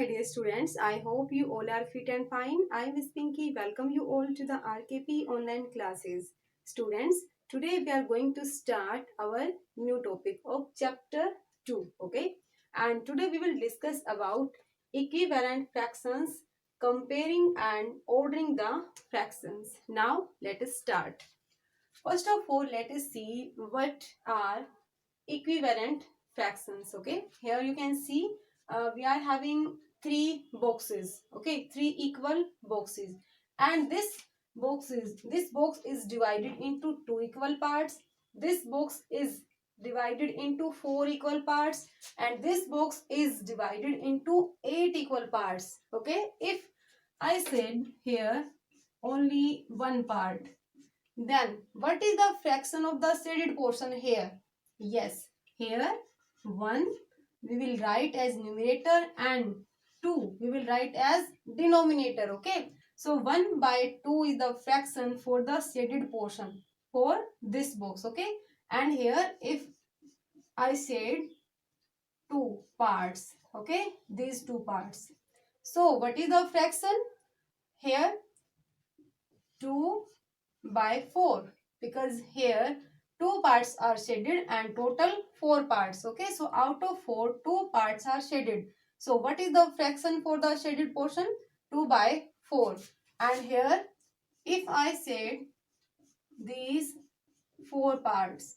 dear students. I hope you all are fit and fine. I am Miss Pinky. Welcome you all to the RKP online classes. Students, today we are going to start our new topic of chapter 2. Okay. And today we will discuss about equivalent fractions, comparing and ordering the fractions. Now let us start. First of all, let us see what are equivalent fractions. Okay, here you can see we are having three boxes. Okay, three equal boxes, and this box is divided into two equal parts. This box is divided into four equal parts, and this box is divided into eight equal parts. Okay, if I said here only one part, then what is the fraction of the shaded portion here? Yes, here 1 we will write as numerator and 2 we will write as denominator. Okay. So 1 by 2 is the fraction for the shaded portion for this box. Okay. And here if I said two parts. Okay. These two parts. So what is the fraction? Here 2 by 4, because here two parts are shaded and total four parts. Okay, so out of 4, two parts are shaded. So what is the fraction for the shaded portion? 2 by 4. And here if I said these four parts,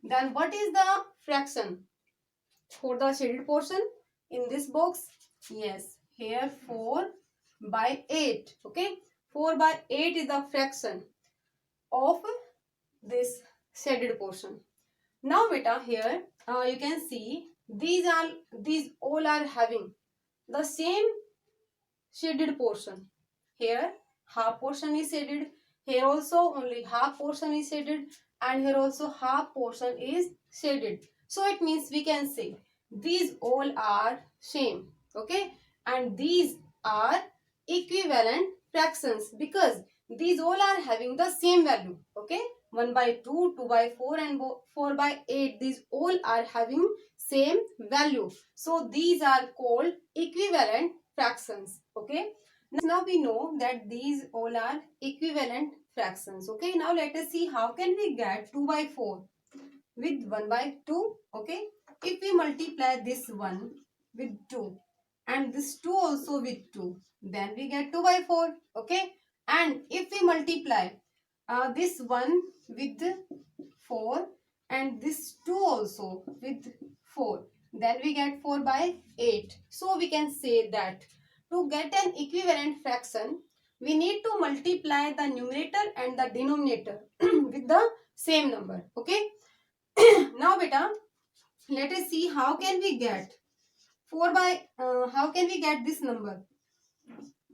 then what is the fraction for the shaded portion in this box? Yes, here 4 by 8. Okay, 4 by 8 is the fraction of this shaded portion. Now beta, here you can see these all are having the same shaded portion. Here half portion is shaded, here also only half portion is shaded, and here also half portion is shaded. So it means we can say these all are same. Okay, and these are equivalent fractions because these all are having the same value. Okay, 1 by 2, 2 by 4 and 4 by 8, these all are having same value. So these are called equivalent fractions. Okay, now we know that these all are equivalent fractions. Okay, now let us see how can we get 2 by 4 with 1 by 2. Okay, if we multiply this 1 with 2 and this 2 also with 2, then we get 2 by 4. Okay, and if we multiply this 1 with 4 and this 2 also with 4, then we get 4 by 8. So we can say that to get an equivalent fraction, we need to multiply the numerator and the denominator with the same number. Okay. Now beta, let us see how can we get 4 by how can we get this number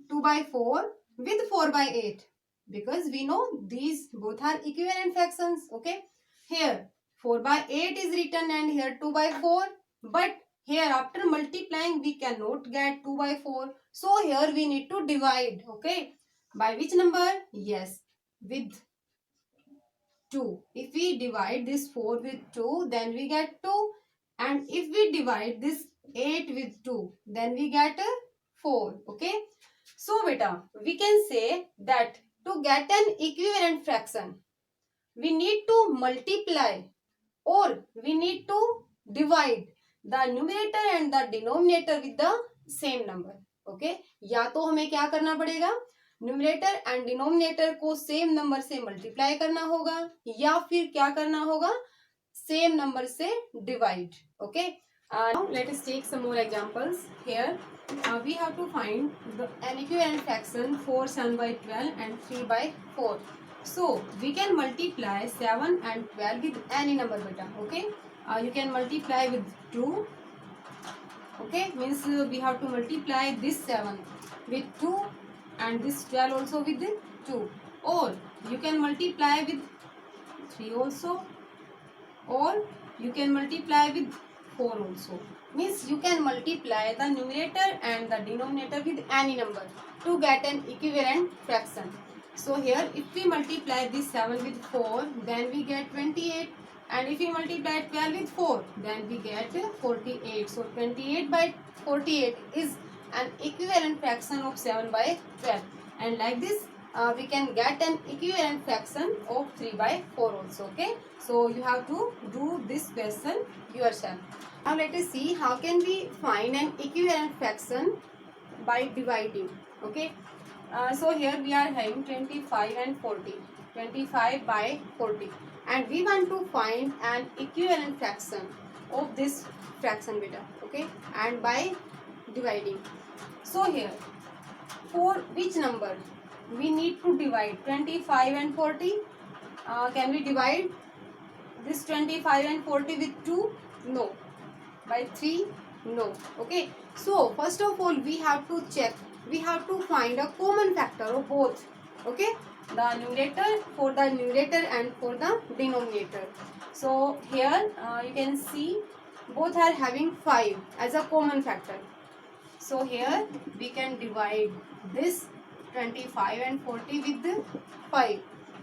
2 by 4 with 4 by 8, because we know these both are equivalent fractions. Okay, here 4 by 8 is written and here 2 by 4, but here after multiplying we cannot get 2 by 4, so here we need to divide. Okay, by which number? Yes, with 2. If we divide this 4 with 2, then we get 2, and if we divide this 8 with 2, then we get 4. Okay, so beta, we can say that to get an equivalent fraction, we need to multiply or we need to divide the numerator and the denominator with the same number. Okay, या तो हमें क्या करना पड़ेगा, numerator and denominator को same number से multiply करना होगा, या फिर क्या करना होगा, सेम नंबर से divide. Okay, now let us take some more examples. Here we have to find an equivalent fraction for 7 by 12 and 3 by 4. So we can multiply 7 and 12 with any number beta. Okay, you can multiply with 2. Okay, means we have to multiply this 7 with 2 and this 12 also with 2, or you can multiply with 3 also, or you can multiply with 4 also. Means you can multiply the numerator and the denominator with any number to get an equivalent fraction. So here if we multiply this 7 with 4, then we get 28, and if we multiply 12 with 4, then we get 48. So 28 by 48 is an equivalent fraction of 7 by 12, and like this we can get an equivalent fraction of 3 by 4 also. Okay, so you have to do this question yourself. Now let us see how can we find an equivalent fraction by dividing. Okay, so here we are having 25 and 40, 25 by 40, and we want to find an equivalent fraction of this fraction beta. Okay, and by dividing. So here, for which number we need to divide 25 and 40? Can we divide this 25 and 40 with 2? No. By 3? No. Okay, so first of all we have to check, we have to find a common factor of both. Okay, the numerator, for the numerator and for the denominator. So here you can see both are having 5 as a common factor. So here we can divide this 25 and 40 with 5.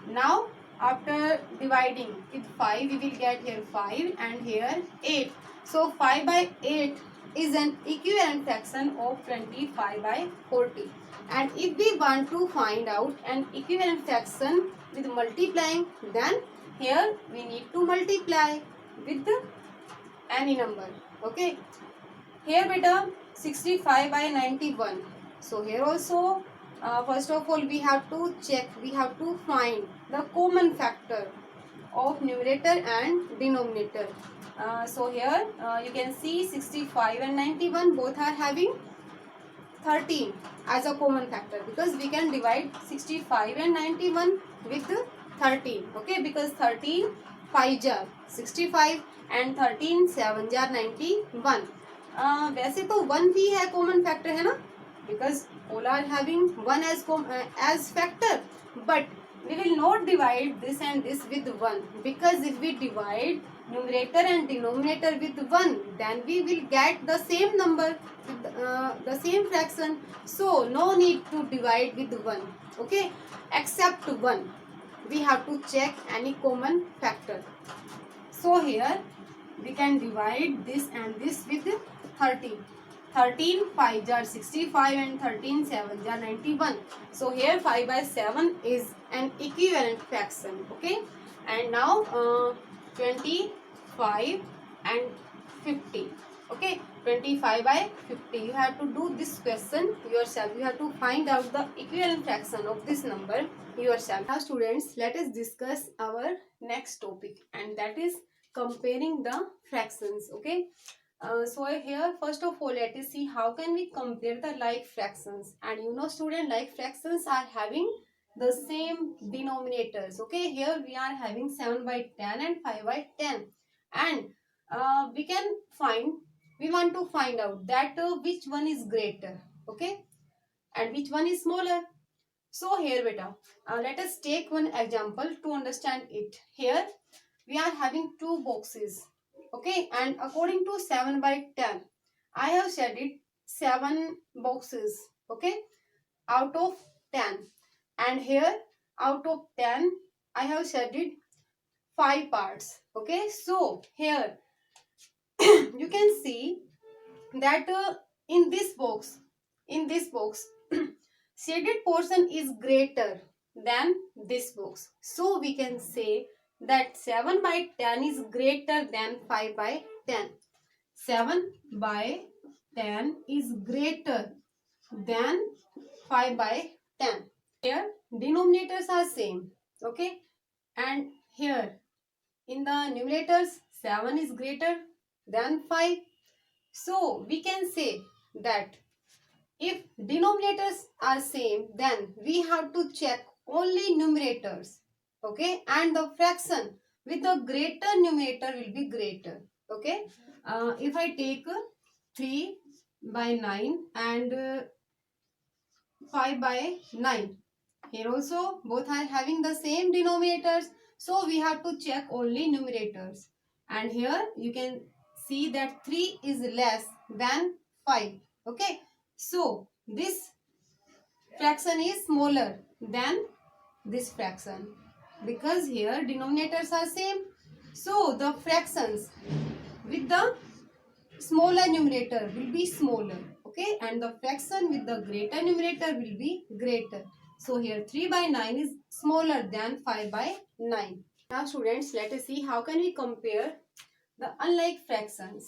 Now after dividing with 5 we will get here 5 and here 8. So 5 by 8 is an equivalent fraction of 25 by 40. And if we want to find out an equivalent fraction with multiplying, then here we need to multiply with any number. Okay, here beta 65 by 91. So here also first of all we have to check, we have to find the common factor of numerator and denominator. So here you can see 65 and 91 both are having 13 as a common factor, because we can divide 65 and 91 with 13. Okay, because 13 5 jar 65 and 13 7 jar 91. वैसे तो 1 भी है common factor है ना, because all are having 1 as factor, but we will not divide this and this with 1, because if we divide numerator and denominator with 1, then we will get the same number with the same fraction. So no need to divide with 1. Okay, except 1 we have to check any common factor. So here we can divide this and this with 13. 13 5 jar 65 and 13 7 jar 91. So here 5 by 7 is an equivalent fraction. Okay, and now 25 and 50. Okay, 25 by 50. You have to do this question yourself. You have to find out the equivalent fraction of this number yourself. Now students, let us discuss our next topic, and that is comparing the fractions. Okay, so here first of all let us see how can we compare the like fractions. And you know student, like fractions are having the same denominators. Okay, here we are having 7 by 10 and 5 by 10, and we want to find out that which one is greater. Okay, and which one is smaller. So here beta, let us take one example to understand it. Here we are having two boxes. Okay, and according to 7 by 10, I have shaded 7 boxes. Okay, out of 10, and here out of 10 I have shaded 5 parts. Okay, so here you can see that in this box shaded portion is greater than this box. So we can say that 7 by 10 is greater than 5 by 10. 7 by 10 is greater than 5 by 10. Here denominators are same. Okay, and here in the numerators 7 is greater than 5. So we can say that if denominators are same, then we have to check only numerators. Okay, and the fraction with the greater numerator will be greater. Okay, if I take 3 by 9 and 5 by 9, here also both are having the same denominators, so we have to check only numerators. And here you can see that 3 is less than 5. Okay, so this fraction is smaller than this fraction, because here denominators are same. So the fractions with the smaller numerator will be smaller. Okay, and the fraction with the greater numerator will be greater. So here 3 by 9 is smaller than 5 by 9. Now students, let us see how can we compare the unlike fractions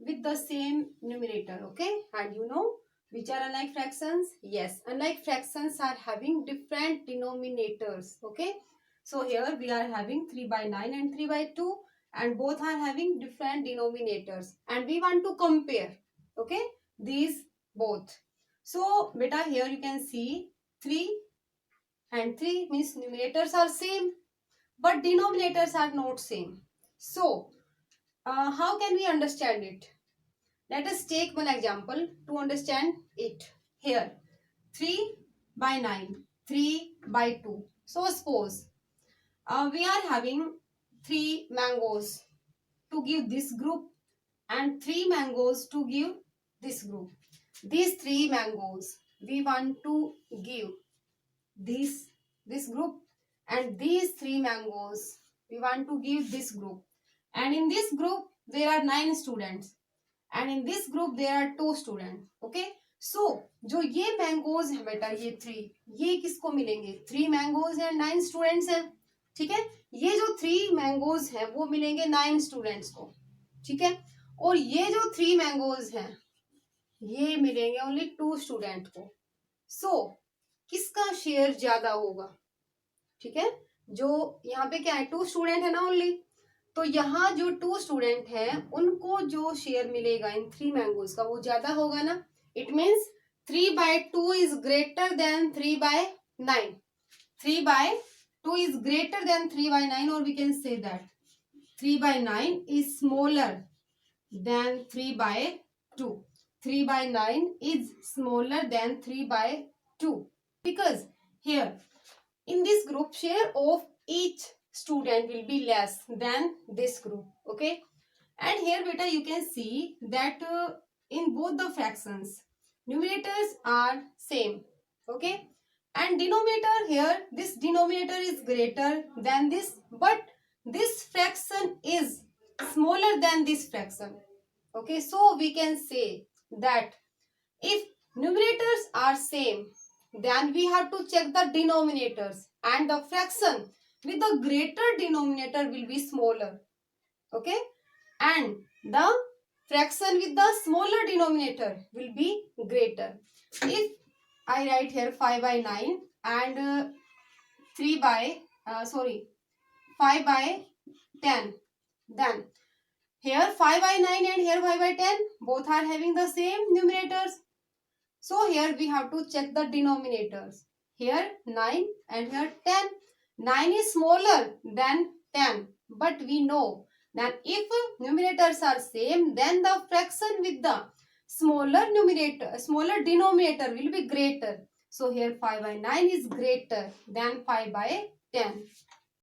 with the same numerator. Okay, and you know which are unlike fractions? Yes, unlike fractions are having different denominators. Okay, so here we are having 3 by 9 and 3 by 2, and both are having different denominators, and we want to compare, okay, these both. So beta, here you can see 3 and 3 means numerators are same but denominators are not same. So how can we understand it? Let us take one example to understand it. Here 3 by 9, 3 by 2. So suppose we are having 3 mangoes to give this group and 3 mangoes to give this group. These 3 mangoes we want to give this group, and these 3 mangoes we want to give this group. And in this group there are 9 students, and in this group there are 2 students. Okay, so जो ये mangoes है बेटा, ये 3, ये किसको मिलेंगे? 3 mangoes है, 9 students हैं. ठीक है, ये जो 3 मैंगोज हैं वो मिलेंगे 9 स्टूडेंट्स को. ठीक है, और ये जो 3 मैंगोज हैं ये मिलेंगे ओनली 2 स्टूडेंट को. सो किसका शेयर ज्यादा होगा? ठीक है, जो यहाँ पे क्या है, 2 स्टूडेंट है ना ओनली, तो यहाँ जो 2 स्टूडेंट हैं उनको जो शेयर मिलेगा इन 3 मैंगोज का वो ज्यादा होगा ना. It means 3 by 2 is greater than 3 by 9. 3 by 2 is greater than 3 by 9, or we can say that 3 by 9 is smaller than 3 by 2. 3 by 9 is smaller than 3 by 2, because here in this group share of each student will be less than this group. Okay, and here beta you can see that in both the fractions numerators are same. Okay, and denominator, here this denominator is greater than this, but this fraction is smaller than this fraction. Okay, so we can say that if numerators are same, then we have to check the denominators, and the fraction with the greater denominator will be smaller. Okay, and the fraction with the smaller denominator will be greater. If I write here 5 by 9 and 5 by 10, then here 5 by 9 and here 5 by 10 both are having the same numerators. So here we have to check the denominators. Here 9 and here 10. 9 is smaller than 10, but we know that if numerators are same, then the fraction with the smaller denominator will be greater. So here 5 by 9 is greater than 5 by 10.